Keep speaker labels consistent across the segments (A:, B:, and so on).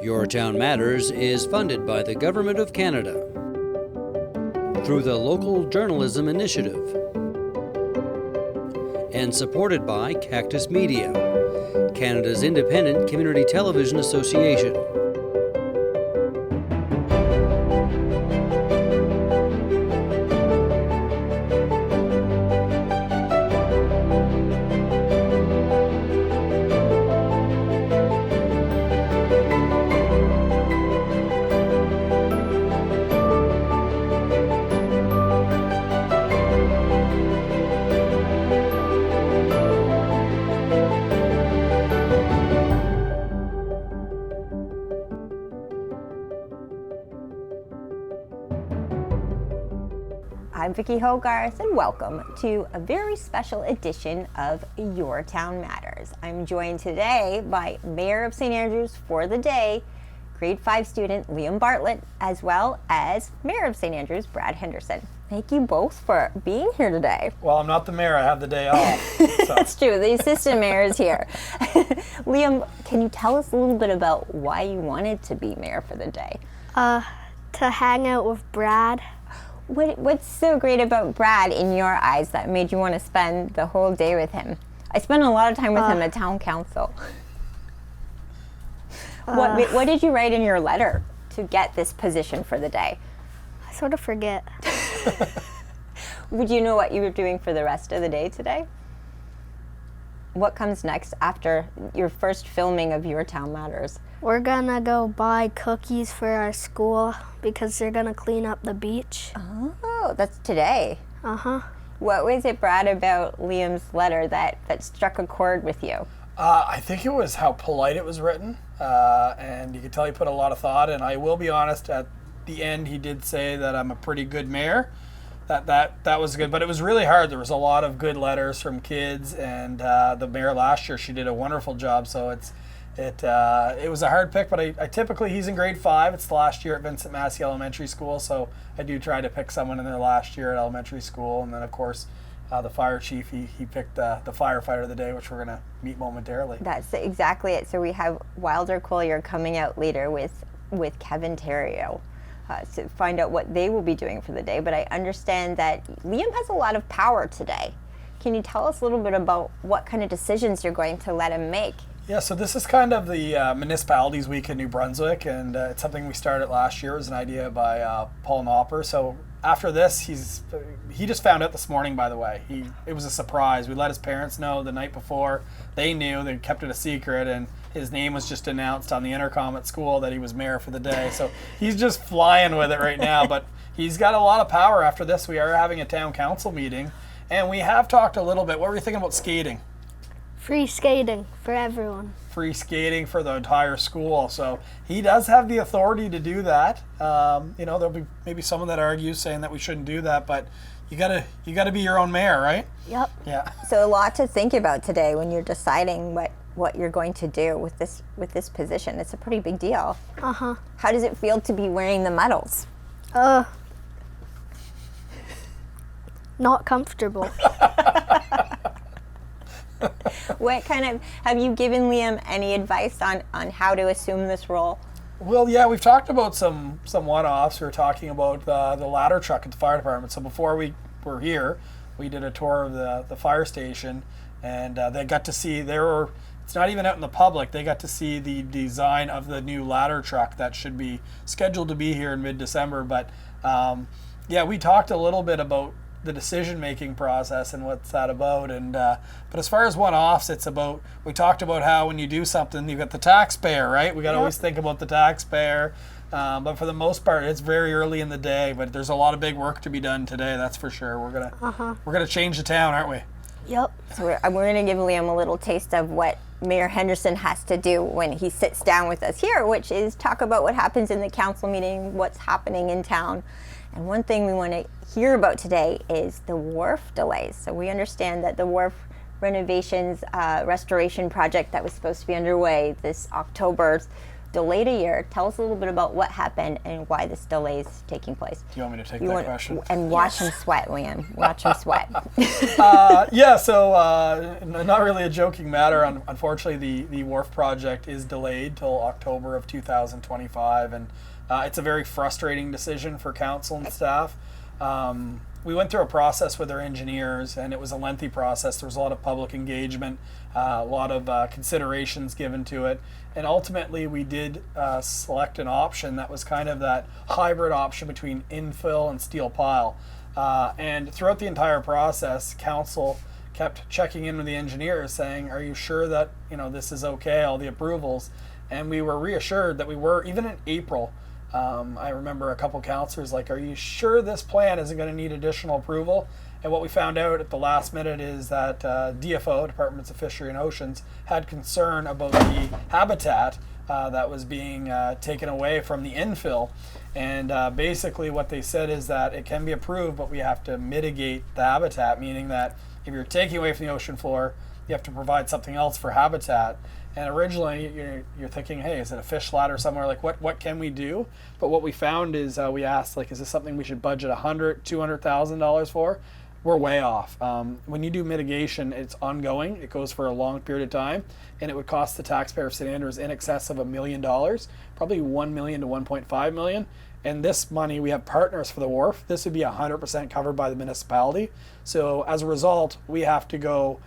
A: Your Town Matters is funded by the Government of Canada through the Local Journalism Initiative and supported by Cactus Media, Canada's independent community television association.
B: I'm Vicki Hogarth, and welcome to a very special edition of Your Town Matters. I'm joined today by Mayor of St. Andrews for the day, grade 5 student Liam Bartlett, as well as Mayor of St. Andrews, Brad Henderson. Thank you both for being here today.
C: Well, I'm not the mayor, I have the day off. So.
B: That's true, the assistant mayor is here. Liam, can you tell us a little bit about why you wanted to be mayor for the day?
D: To hang out with Brad.
B: What's so great about Brad in your eyes that made you want to spend the whole day with him? I spent a lot of time with him at town council. What did you write in your letter to get this position for the day?
D: I sort of forget.
B: Would you know what you were doing for the rest of the day today? What comes next after your first filming of Your Town Matters?
D: We're gonna go buy cookies for our school because they're gonna clean up the beach.
B: Oh, that's today.
D: Uh-huh.
B: What was it, Brad, about Liam's letter that struck a chord with you?
C: I think it was how polite it was written, and you could tell he put a lot of thought in. I will be honest, at the end he did say that I'm a pretty good mayor. That was good, but it was really hard. There was a lot of good letters from kids, and the mayor last year, she did a wonderful job, so it was a hard pick, but I typically, he's in grade 5. It's the last year at Vincent Massey Elementary School, so I do try to pick someone in their last year at elementary school. And then, of course, the fire chief, he picked the firefighter of the day, which we're going to meet momentarily.
B: That's exactly it. So we have Wilder Collier coming out later with Kevin Theriault to find out what they will be doing for the day. But I understand that Liam has a lot of power today. Can you tell us a little bit about what kind of decisions you're going to let him make?
C: Yeah, so this is kind of the Municipalities Week in New Brunswick, and it's something we started last year. It was an idea by Paul Knopper. So after this, he just found out this morning, by the way. It was a surprise. We let his parents know the night before. They knew, they kept it a secret, and his name was just announced on the intercom at school that he was mayor for the day. So he's just flying with it right now, but he's got a lot of power after this. We are having a town council meeting, and we have talked a little bit. What were you thinking about skating?
D: Free skating for everyone.
C: Free skating for the entire school. So he does have the authority to do that. There'll be maybe someone that argues saying that we shouldn't do that, but you gotta be your own mayor, right?
D: Yep.
C: Yeah.
B: So a lot to think about today when you're deciding what you're going to do with this position. It's a pretty big deal.
D: Uh-huh.
B: How does it feel to be wearing the medals?
D: Not comfortable.
B: What kind of, have you given Liam any advice on how to assume this role?
C: Well, yeah, we've talked about some one-offs. We were talking about the ladder truck at the fire department. So before we were here, we did a tour of the fire station, and they got to see, it's not even out in the public, they got to see the design of the new ladder truck that should be scheduled to be here in mid-December. But yeah, we talked a little bit about the decision-making process and what's that about, and but as far as one-offs, it's about, we talked about how when you do something, you've got the taxpayer, right? We got to always think about the taxpayer, but for the most part, it's very early in the day, but there's a lot of big work to be done today, that's for sure. We're gonna change the town, aren't we?
B: Yep. So we're going to give Liam a little taste of what Mayor Henderson has to do when he sits down with us here, which is talk about what happens in the council meeting, what's happening in town. And one thing we want to hear about today is the wharf delays. So we understand that the wharf renovations restoration project that was supposed to be underway this October delayed a year. Tell us a little bit about what happened and why this delay is taking place.
C: Do you want me to take that question?
B: And watch him sweat, Liam. Watch him sweat.
C: Not really a joking matter. Unfortunately, the wharf project is delayed till October of 2025, and it's a very frustrating decision for council and staff. We went through a process with our engineers, and it was a lengthy process. There was a lot of public engagement, a lot of considerations given to it, and ultimately we did select an option that was kind of that hybrid option between infill and steel pile. And throughout the entire process, council kept checking in with the engineers saying, are you sure that this is okay, all the approvals? And we were reassured that we were, even in April. I remember a couple councillors like, are you sure this plan isn't going to need additional approval? And what we found out at the last minute is that DFO, Departments of Fishery and Oceans, had concern about the habitat that was being taken away from the infill. And basically what they said is that it can be approved, but we have to mitigate the habitat, meaning that if you're taking away from the ocean floor, you have to provide something else for habitat. And originally you're thinking, hey, is it a fish ladder somewhere? Like what can we do? But what we found is we asked, like, is this something we should budget $100,000, $200,000 for? We're way off. When you do mitigation, it's ongoing. It goes for a long period of time, and it would cost the taxpayer of St. Andrews in excess of $1 million, probably $1 million to $1.5 million. And this money, we have partners for the wharf. This would be 100% covered by the municipality. So as a result, we have to go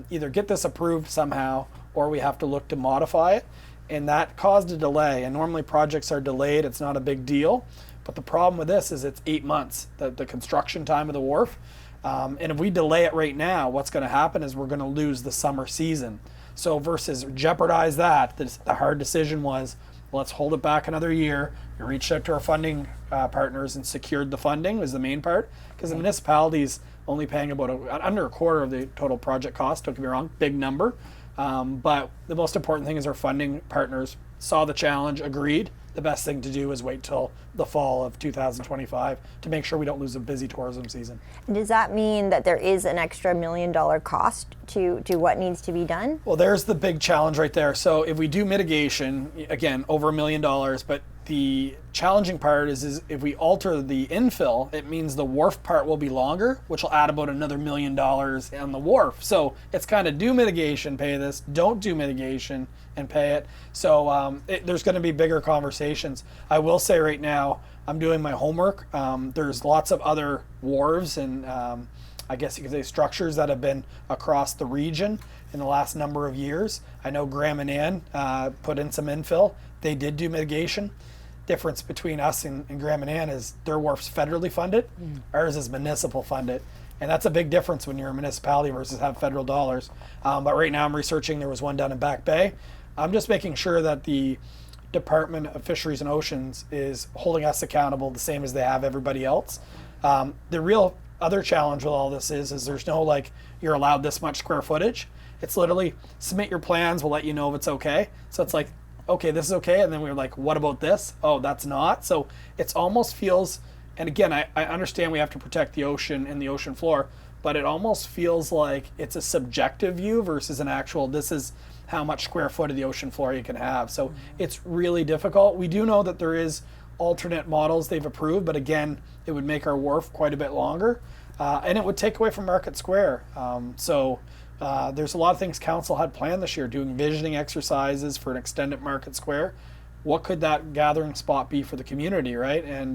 C: either get this approved somehow, or we have to look to modify it. And that caused a delay. And normally projects are delayed. It's not a big deal. But the problem with this is it's 8 months, the construction time of the wharf. And if we delay it right now, what's going to happen is we're going to lose the summer season. So versus jeopardize that, the hard decision was, let's hold it back another year. We reached out to our funding partners and secured the funding was the main part, because the municipality's only paying about under a quarter of the total project cost. Don't get me wrong, big number. But the most important thing is our funding partners saw the challenge, agreed. The best thing to do is wait till the fall of 2025 to make sure we don't lose a busy tourism season.
B: Does that mean that there is an extra $1 million cost to what needs to be done?
C: Well, there's the big challenge right there. So if we do mitigation, again, over $1 million, but the challenging part is if we alter the infill, it means the wharf part will be longer, which will add about another $1 million on the wharf. So it's kind of do mitigation, pay this, don't do mitigation and pay it. So there's going to be bigger conversations. I will say right now, I'm doing my homework. There's lots of other wharves and I guess you could say structures that have been across the region in the last number of years. I know Graham and Ann put in some infill. They did do mitigation. Difference between us and Graham and Ann is their wharf's federally funded, ours is municipal funded. And that's a big difference when you're a municipality versus have federal dollars. But right now I'm researching, there was one down in Back Bay. I'm just making sure that the Department of Fisheries and Oceans is holding us accountable the same as they have everybody else. The real other challenge with all this is there's no like, you're allowed this much square footage. It's literally submit your plans, we'll let you know if it's okay. So it's like, okay, this is okay. And then we were like, what about this? Oh, that's not. So it's almost feels, and again, I understand we have to protect the ocean and the ocean floor, but it almost feels like it's a subjective view versus an actual, this is how much square foot of the ocean floor you can have. So it's really difficult. We do know that there is alternate models they've approved, but again, it would make our wharf quite a bit longer. And it would take away from Market Square. There's a lot of things council had planned this year, doing visioning exercises for an extended Market Square. What could that gathering spot be for the community, right? And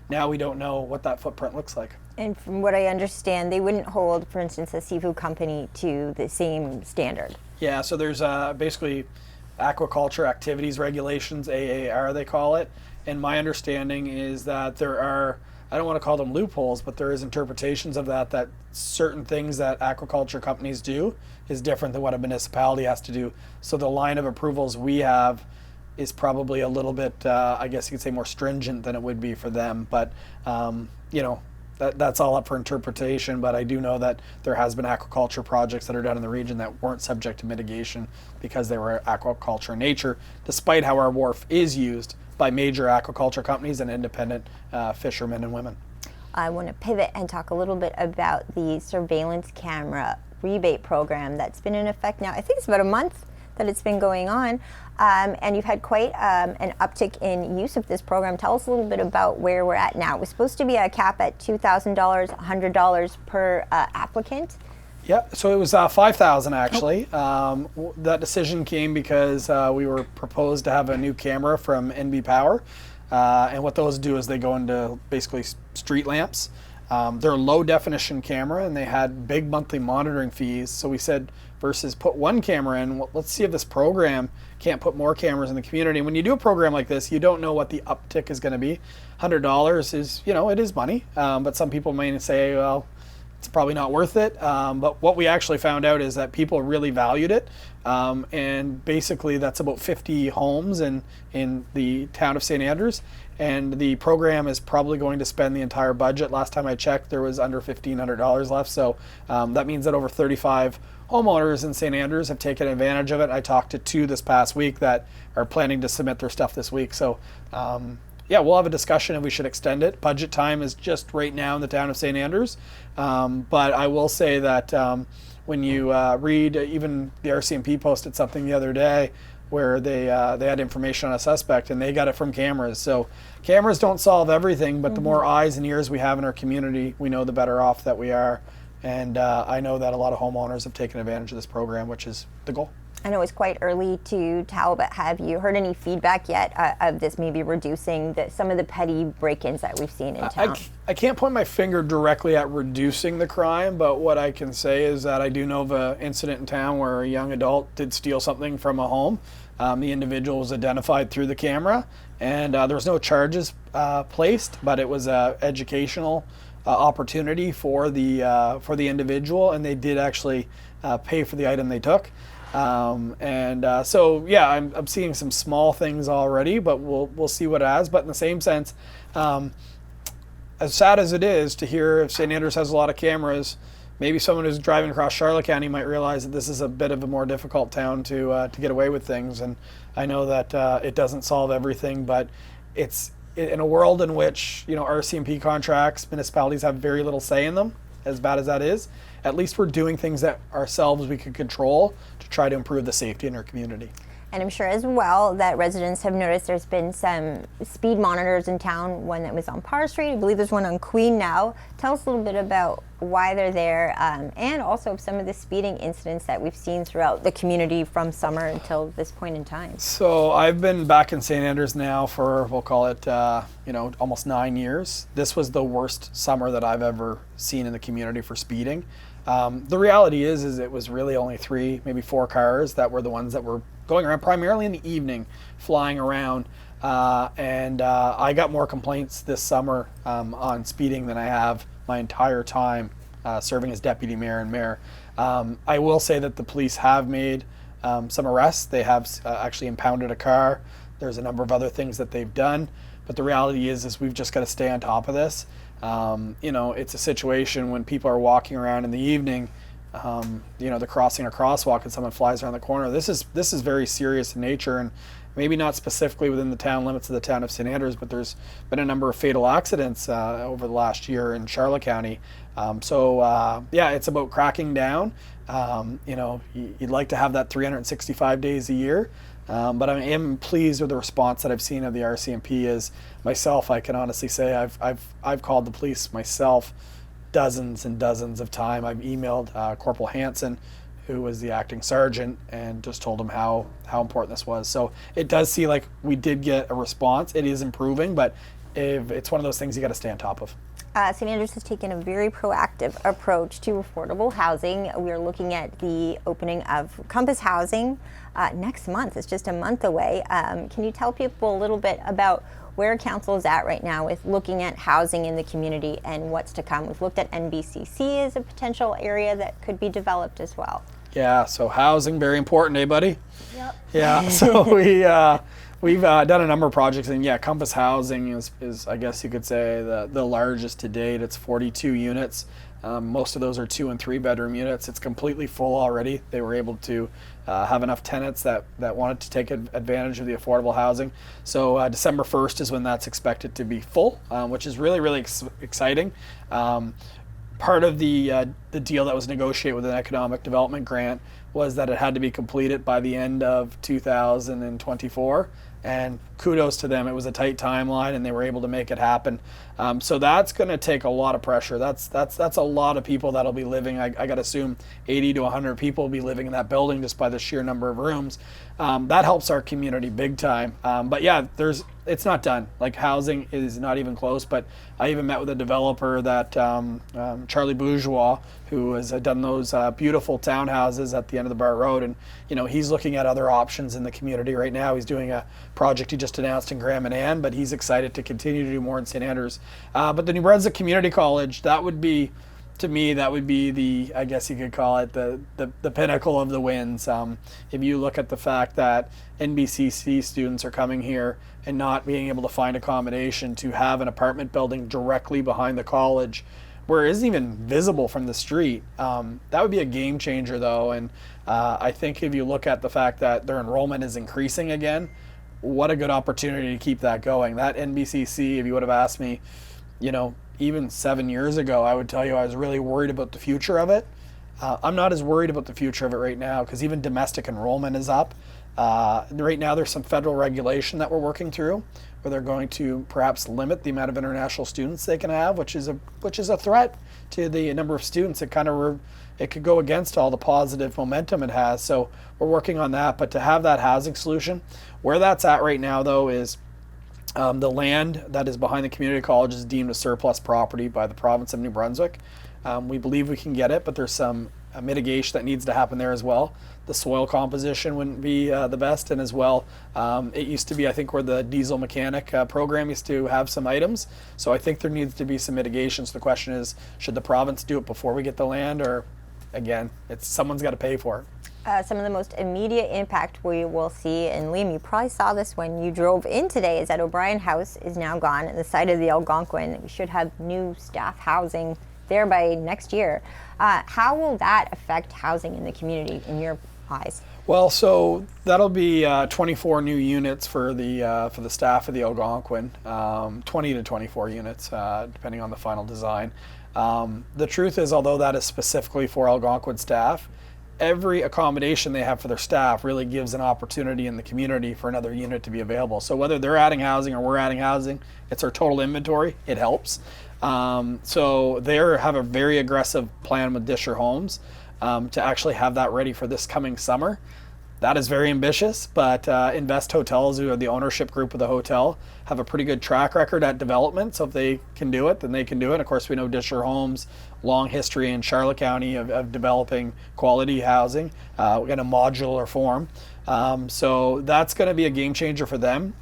C: now we don't know what that footprint looks like.
B: And from what I understand, they wouldn't hold, for instance, a seafood company to the same standard.
C: Yeah, so there's basically aquaculture activities regulations, AAR they call it. And my understanding is that there are, I don't want to call them loopholes, but there is interpretations of that certain things that aquaculture companies do is different than what a municipality has to do. So the line of approvals we have is probably a little bit, I guess you could say, more stringent than it would be for them. But, that's all up for interpretation. But I do know that there has been aquaculture projects that are done in the region that weren't subject to mitigation because they were aquaculture in nature, despite how our wharf is used by major aquaculture companies and independent fishermen and women.
B: I want to pivot and talk a little bit about the surveillance camera rebate program that's been in effect now. I think it's about a month that it's been going on. And you've had quite an uptick in use of this program. Tell us a little bit about where we're at now. It was supposed to be a cap at $2,000, $100 per applicant.
C: Yeah, so it was $5,000 actually. That decision came because we were proposed to have a new camera from NB Power. And what those do is they go into basically street lamps. They're a low definition camera and they had big monthly monitoring fees. So we said, versus put one camera in, well, let's see if this program can't put more cameras in the community. When you do a program like this, you don't know what the uptick is going to be. $100 is, it is money. But some people may say, well, it's probably not worth it. But what we actually found out is that people really valued it. And basically that's about 50 homes in the town of St. Andrews. And the program is probably going to spend the entire budget. Last time I checked, there was under $1,500 left. So that means that over 35 homeowners in St. Andrews have taken advantage of it. I talked to 2 this past week that are planning to submit their stuff this week. So yeah, we'll have a discussion if we should extend it. Budget time is just right now in the town of St. Andrews. But I will say that when you read, even the RCMP posted something the other day where they had information on a suspect and they got it from cameras. So cameras don't solve everything, but the more eyes and ears we have in our community, we know the better off that we are. And I know that a lot of homeowners have taken advantage of this program, which is the goal.
B: I know it's quite early to tell, but have you heard any feedback yet of this maybe reducing some of the petty break-ins that we've seen in town?
C: I can't point my finger directly at reducing the crime, but what I can say is that I do know of an incident in town where a young adult did steal something from a home. The individual was identified through the camera, and there was no charges placed, but it was an educational opportunity for the individual, and they did actually pay for the item they took. So yeah, I'm seeing some small things already, but we'll see what it has. But in the same sense, as sad as it is to hear if St. Andrews has a lot of cameras, maybe someone who's driving across Charlotte County might realize that this is a bit of a more difficult town to get away with things. And I know that it doesn't solve everything, but it's in a world in which RCMP contracts, municipalities have very little say in them. As bad as that is, at least we're doing things that ourselves we can control to try to improve the safety in our community.
B: And I'm sure as well that residents have noticed there's been some speed monitors in town, one that was on Parr Street. I believe there's one on Queen now. Tell us a little bit about why they're there and also some of the speeding incidents that we've seen throughout the community from summer until this point in time.
C: So I've been back in St. Andrews now for, we'll call it, almost 9 years. This was the worst summer that I've ever seen in the community for speeding. The reality is it was really only 3, maybe 4 cars that were the ones that were going around primarily in the evening, flying around. I got more complaints this summer on speeding than I have my entire time serving as deputy mayor and mayor. I will say that the police have made some arrests. They have actually impounded a car. There's a number of other things that they've done. But the reality is we've just got to stay on top of this. It's a situation when people are walking around in the evening, they're crossing a crosswalk and someone flies around the corner. This is very serious in nature, and maybe not specifically within the town limits of the town of St. Andrews, but there's been a number of fatal accidents over the last year in Charlotte County. It's about cracking down. You'd like to have that 365 days a year. But I am pleased with the response that I've seen of the RCMP. As myself, I can honestly say I've called the police myself dozens and dozens of times. I've emailed Corporal Hansen, who was the acting sergeant, and just told him how important this was. So it does seem like we did get a response. It is improving, but it's one of those things you got to stay on top of.
B: St. Andrews has taken a very proactive approach to affordable housing. We are looking at the opening of Compass Housing next month. It's just a month away. Can you tell people a little bit about where council is at right now with looking at housing in the community and what's to come? We've looked at NBCC as a potential area that could be developed as well.
C: Yeah, so housing, very important, eh, buddy?
B: Yep.
C: Yeah, so we've done a number of projects, and yeah, Compass Housing is I guess you could say the largest to date. It's 42 units. Most of those are 2 and 3 bedroom units. It's completely full already. They were able to have enough tenants that wanted to take advantage of the affordable housing. So December 1st is when that's expected to be full, which is really, really exciting. Part of the deal that was negotiated with an economic development grant was that it had to be completed by the end of 2024. And kudos to them. It was a tight timeline, and they were able to make it happen. So that's going to take a lot of pressure. That's a lot of people that'll be living. I got to assume 80 to 100 people will be living in that building just by the sheer number of rooms. That helps our community big time. But yeah, it's not done. Like, housing is not even close. But I even met with a developer that Charlie Bourgeois, who has done those beautiful townhouses at the end of the Bart Road, and he's looking at other options in the community right now. He's doing a project he just announced in Graham and Ann, but he's excited to continue to do more in St. Andrews. But the New Brunswick Community College, that would be, to me, that would be the, I guess you could call it the pinnacle of the wins. If you look at the fact that NBCC students are coming here and not being able to find accommodation, to have an apartment building directly behind the college where it isn't even visible from the street, that would be a game changer though. And I think if you look at the fact that their enrollment is increasing again, what a good opportunity to keep that going. That NBCC, if you would have asked me, even 7 years ago, I would tell you I was really worried about the future of it. I'm not as worried about the future of it right now, because even domestic enrollment is up. Right now there's some federal regulation that we're working through, where they're going to perhaps limit the amount of international students they can have, which is a threat to the number of students. It could go against all the positive momentum it has. So we're working on that. But to have that housing solution, where that's at right now though is the land that is behind the community college is deemed a surplus property by the province of New Brunswick. We believe we can get it, but there's some mitigation that needs to happen there as well. The soil composition wouldn't be the best, and as well, it used to be, I think, where the diesel mechanic program used to have some items. So I think there needs to be some mitigation. So the question is, should the province do it before we get the land, or again, someone's got to pay for it?
B: Some of the most immediate impact we will see, and Liam, you probably saw this when you drove in today, is that O'Brien House is now gone at the site of the Algonquin. We should have new staff housing there by next year. How will that affect housing in the community in your eyes?
C: Well, so that'll be 24 new units for the staff of the Algonquin, 20 to 24 units, depending on the final design. The truth is, although that is specifically for Algonquin staff, every accommodation they have for their staff really gives an opportunity in the community for another unit to be available. So whether they're adding housing or we're adding housing, it's our total inventory. It helps. So they have a very aggressive plan with Disher Homes to actually have that ready for this coming summer. That is very ambitious, but Invest Hotels, who are the ownership group of the hotel, have a pretty good track record at development. So if they can do it, then they can do it. Of course, we know Disher Homes, long history in Charlotte County of developing quality housing in a modular form. So that's going to be a game changer for them.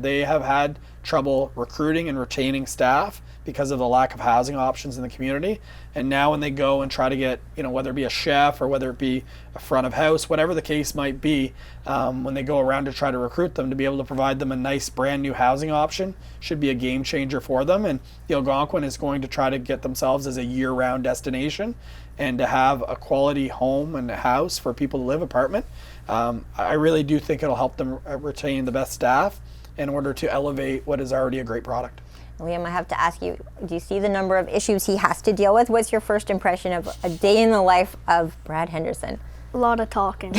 C: They have had trouble recruiting and retaining staff because of the lack of housing options in the community. And now when they go and try to get, whether it be a chef or whether it be a front of house, whatever the case might be, when they go around to try to recruit them, to be able to provide them a nice brand new housing option should be a game changer for them. And the Algonquin is going to try to get themselves as a year-round destination, and to have a quality home and a house for people to live, apartment. I really do think it'll help them retain the best staff in order to elevate what is already a great product.
B: Liam, I have to ask you, do you see the number of issues he has to deal with? What's your first impression of a day in the life of Brad Henderson?
D: A lot of talking.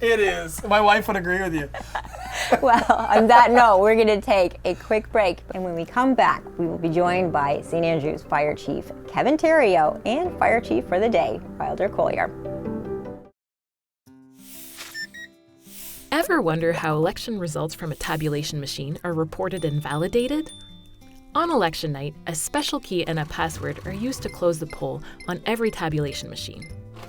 C: It is. My wife would agree with you.
B: Well, on that note, we're going to take a quick break. And when we come back, we will be joined by St. Andrews Fire Chief Kevin Theriault and Fire Chief for the day, Wilder Collier.
E: Ever wonder how election results from a tabulation machine are reported and validated? On election night, a special key and a password are used to close the poll on every tabulation machine.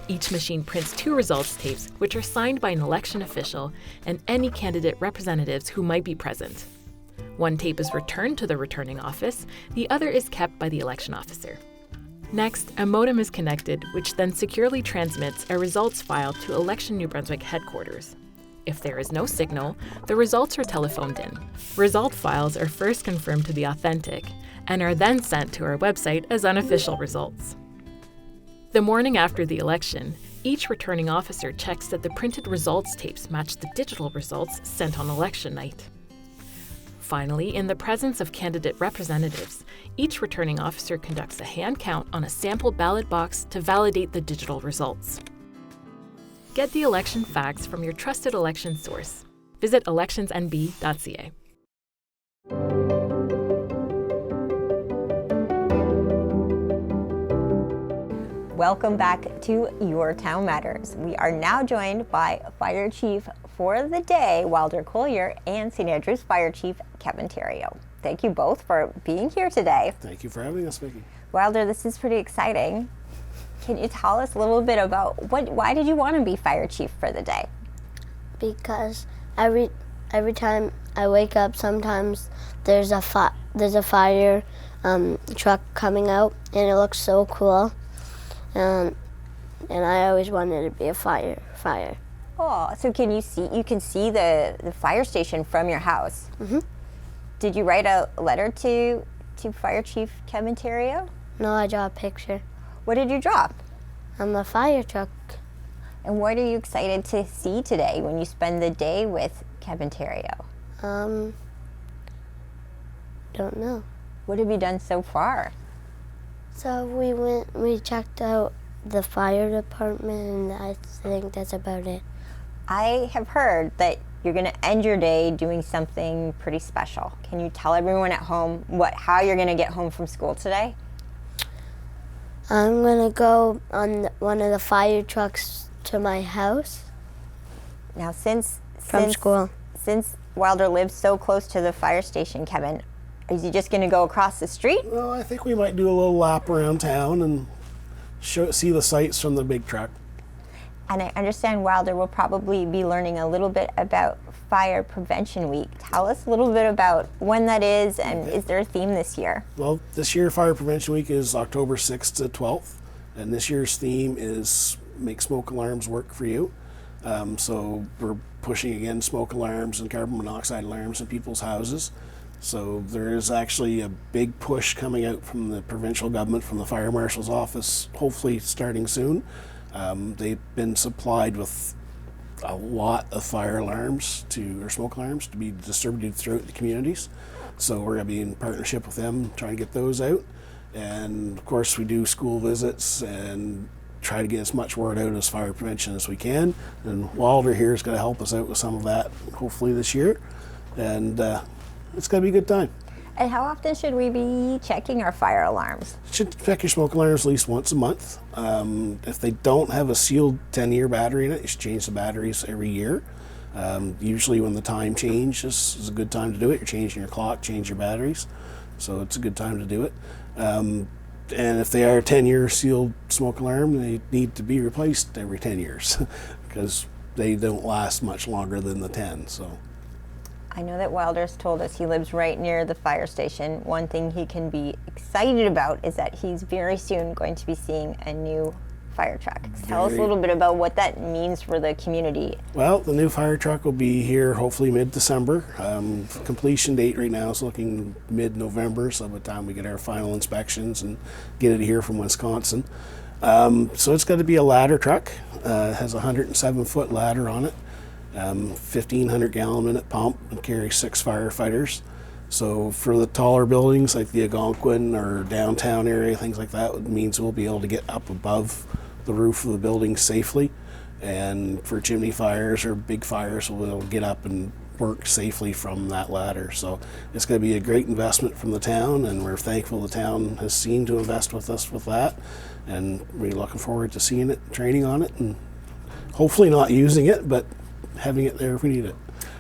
E: Each machine prints 2 results tapes, which are signed by an election official and any candidate representatives who might be present. One tape is returned to the returning office, the other is kept by the election officer. Next, a modem is connected, which then securely transmits a results file to Election New Brunswick headquarters. If there is no signal, the results are telephoned in. Result files are first confirmed to be authentic and are then sent to our website as unofficial results. The morning after the election, each returning officer checks that the printed results tapes match the digital results sent on election night. Finally, in the presence of candidate representatives, each returning officer conducts a hand count on a sample ballot box to validate the digital results. Get the election facts from your trusted election source. Visit electionsnb.ca.
B: Welcome back to Your Town Matters. We are now joined by Fire Chief for the day, Wilder Collier, and St. Andrews Fire Chief Kevin Theriault. Thank you both for being here today.
F: Thank you for having us, Vicki.
B: Wilder, this is pretty exciting. Can you tell us a little bit about why did you want to be Fire Chief for the day?
D: Because every time I wake up, sometimes there's a fire truck coming out, and it looks so cool. And I always wanted to be a fire.
B: Oh, so you can see the fire station from your house?
D: Mm-hmm.
B: Did you write a letter to Fire Chief Kevin Theriault?
D: No, I draw a picture.
B: What did you draw?
D: I'm a fire truck.
B: And what are you excited to see today when you spend the day with Kevin Theriault?
D: Don't know.
B: What have you done so far?
D: So we checked out the fire department, and I think that's about it.
B: I have heard that you're going to end your day doing something pretty special. Can you tell everyone at home how you're going to get home from school today?
D: I'm going to go on one of the fire trucks to my house.
B: Now, since
D: school.
B: Since Wilder lives so close to the fire station, Kevin, is he just going to go across the street?
F: Well, I think we might do a little lap around town and see the sights from the big truck.
B: And I understand Wilder will probably be learning a little bit about Fire Prevention Week. Tell us a little bit about when that is, and is there a theme this year?
F: Well, this year Fire Prevention Week is October 6th to 12th, and this year's theme is Make Smoke Alarms Work for You. So we're pushing again smoke alarms and carbon monoxide alarms in people's houses. So there is actually a big push coming out from the provincial government, from the Fire Marshal's office, hopefully starting soon. They've been supplied with a lot of fire alarms or smoke alarms to be distributed throughout the communities. So we're going to be in partnership with them trying to get those out. And of course we do school visits and try to get as much word out as fire prevention as we can. And Wilder here is going to help us out with some of that hopefully this year. And it's going to be a good time.
B: And how often should we be checking our fire alarms?
F: Should check your smoke alarms at least once a month. If they don't have a sealed 10-year battery in it, you should change the batteries every year. Usually when the time changes is a good time to do it. You're changing your clock, change your batteries. So it's a good time to do it. And if they are a 10-year sealed smoke alarm, they need to be replaced every 10 years because they don't last much longer than the 10. So.
B: I know that Wilder's told us he lives right near the fire station. One thing he can be excited about is that he's very soon going to be seeing a new fire truck. Tell us a little bit about what that means for the community.
F: Well, the new fire truck will be here hopefully mid-December. Completion date right now is looking mid-November, so by the time we get our final inspections and get it here from Wisconsin. So it's going to be a ladder truck. It has a 107-foot ladder on it. 1,500 gallon minute pump and carries 6 firefighters. So for the taller buildings like the Algonquin or downtown area, things like that, it means we'll be able to get up above the roof of the building safely. And for chimney fires or big fires, we'll be able to get up and work safely from that ladder. So it's going to be a great investment from the town, and we're thankful the town has seen to invest with us with that. And we're looking forward to seeing it, training on it, and hopefully not using it, but having it there if we need it.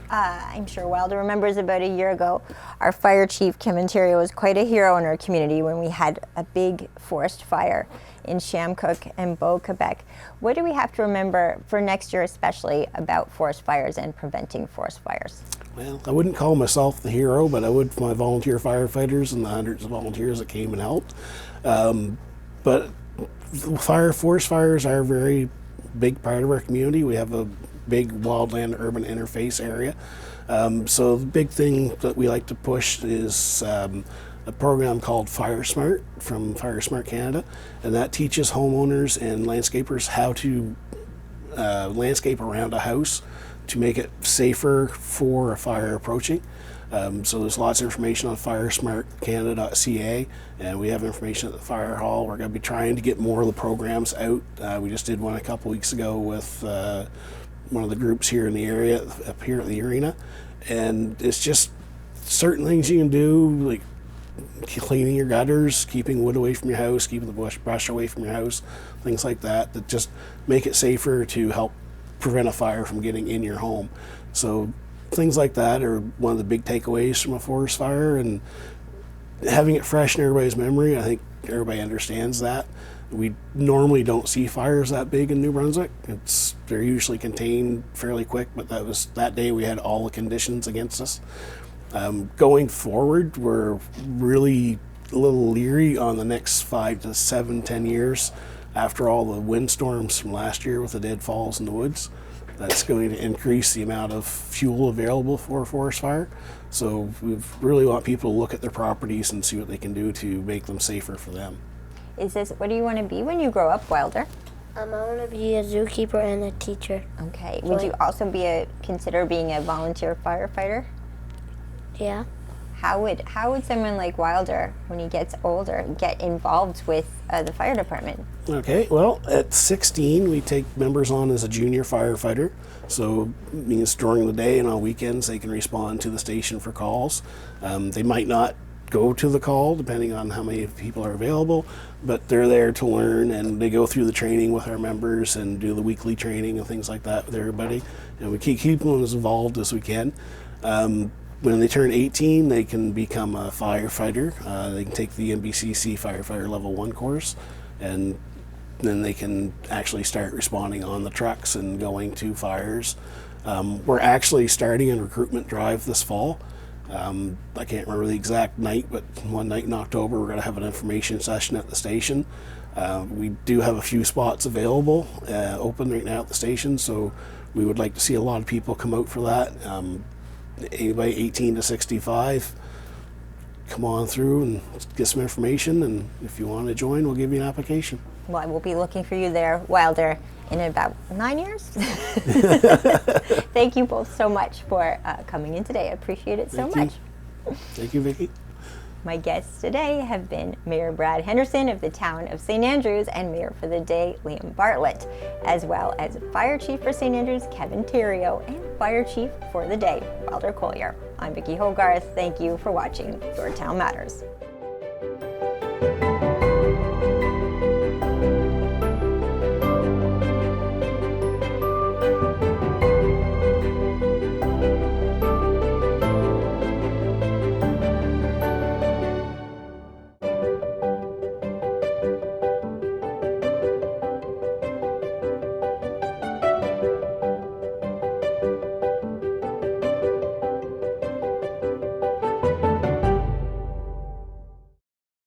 B: I'm sure Wilder remembers about a year ago, our fire chief, Kevin Theriault, was quite a hero in our community when we had a big forest fire in Shamcook and Beau, Quebec. What do we have to remember for next year, especially about forest fires and preventing forest fires?
F: Well, I wouldn't call myself the hero, but I would for my volunteer firefighters and the hundreds of volunteers that came and helped. But forest fires are a very big part of our community. We have a big wildland urban interface area. So the big thing that we like to push is a program called Fire Smart from Fire Smart Canada, and that teaches homeowners and landscapers how to landscape around a house to make it safer for a fire approaching. So there's lots of information on firesmartcanada.ca, and we have information at the fire hall. We're going to be trying to get more of the programs out. We just did one a couple weeks ago with one of the groups here in the area, up here at the arena, and it's just certain things you can do, like cleaning your gutters, keeping wood away from your house, keeping the brush away from your house, things like that, that just make it safer to help prevent a fire from getting in your home. So things like that are one of the big takeaways from a forest fire, and having it fresh in everybody's memory. I think everybody understands that. We normally don't see fires that big in New Brunswick. They're usually contained fairly quick, but that day we had all the conditions against us. Going forward, we're really a little leery on the next 5 to 7, 10 years after all the windstorms from last year with the deadfalls in the woods. That's going to increase the amount of fuel available for a forest fire. So we really want people to look at their properties and see what they can do to make them safer for them.
B: What do you want to be when you grow up, Wilder?
D: I want to be a zookeeper and a teacher.
B: Okay. Would you also consider being a volunteer firefighter?
D: Yeah.
B: How would someone like Wilder, when he gets older, get involved with the fire department?
F: Okay, well, at 16, we take members on as a junior firefighter. So it means during the day and on weekends, they can respond to the station for calls. They might not go to the call, depending on how many people are available, but they're there to learn, and they go through the training with our members and do the weekly training and things like that with everybody. And we keep them as involved as we can. When they turn 18, they can become a firefighter. They can take the MBCC Firefighter Level 1 course, and then they can actually start responding on the trucks and going to fires. We're actually starting a recruitment drive this fall. I can't remember the exact night, but one night in October, we're going to have an information session at the station. We do have a few spots available, open right now at the station, so we would like to see a lot of people come out for that. Anybody 18 to 65, come on through and get some information, and if you want to join, we'll give you an application.
B: Well, I will be looking for you there, Wilder, in about 9 years. Thank you both so much for coming in today. I appreciate it so much.
F: Thank you, Vicki.
B: My guests today have been Mayor Brad Henderson of the town of St. Andrews and Mayor for the Day, Liam Bartlett, as well as Fire Chief for St. Andrews, Kevin Theriault, and Fire Chief for the Day, Wilder Collier. I'm Vicki Hogarth. Thank you for watching Your Town Matters.